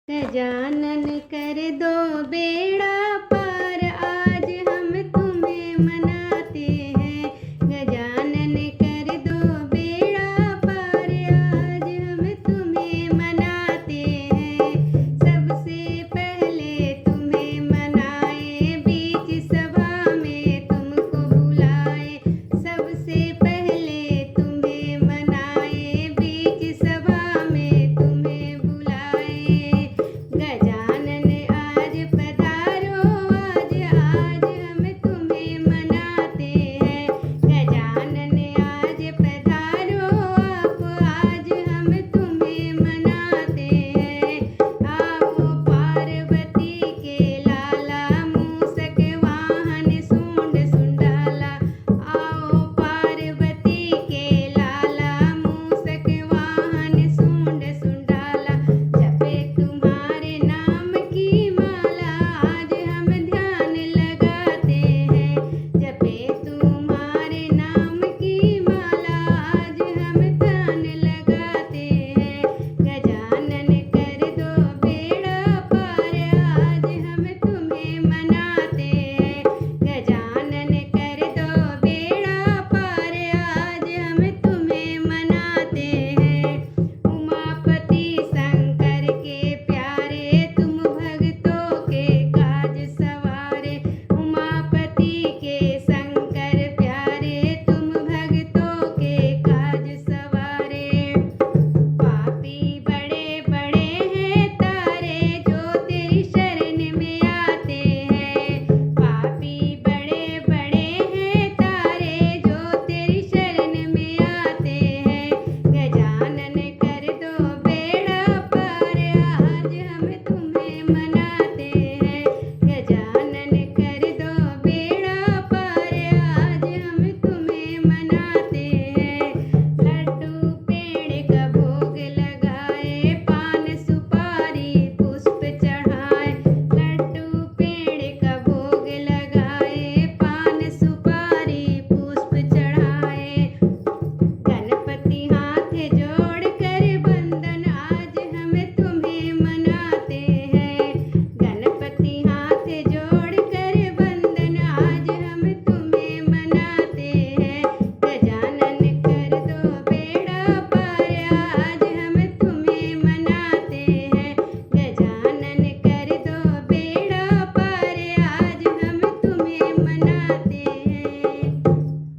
गजानन कर दो बेड़ा पार, आज हम तुम्हें मनाते हैं। गजानन कर दो बेड़ा पार, आज हम तुम्हें मनाते हैं। सबसे पहले तुम्हें मनाए, बीच सभा में तुमको बुलाए। सबसे पहले तुम्हें मनाए, बीच सभा में तुम्हें बुलाए। गजानन आज पधारो, आज हम तुम्हें मनाते हैं। गजानन आज पधारो, आज हम तुम्हें मनाते हैं। आओ पार्वती के लाला, मूषक वाहन सूंड सुंडाला। आओ पार्वती के लाला, मूषक वाहन सूंड सुंडाला। जपे तुम्हारे नाम की माला, आज हम ध्यान लगाते हैं। जपे तुम्हारे नाम की माला, आज हम ध्यान लगाते हैं। गजानन कर दो बेड़ा पार, आज हम तुम्हें मनाते हैं। गजानन कर दो बेड़ा पार, आज हम तुम्हें मनाते हैं। उमापति शंकर के प्यारे, तुम भक्तों के काज सवारे। उमापति के शंकर प्यारे, तुम भक्तों के काज सवारे। पापी बड़े बड़े हैं तारे, जो तेरी शरण में आते हैं। पापी बड़े बड़े हैं तारे, जो तेरी शरण में आते हैं। गजानन कर दो बेड़ा पार, आज हम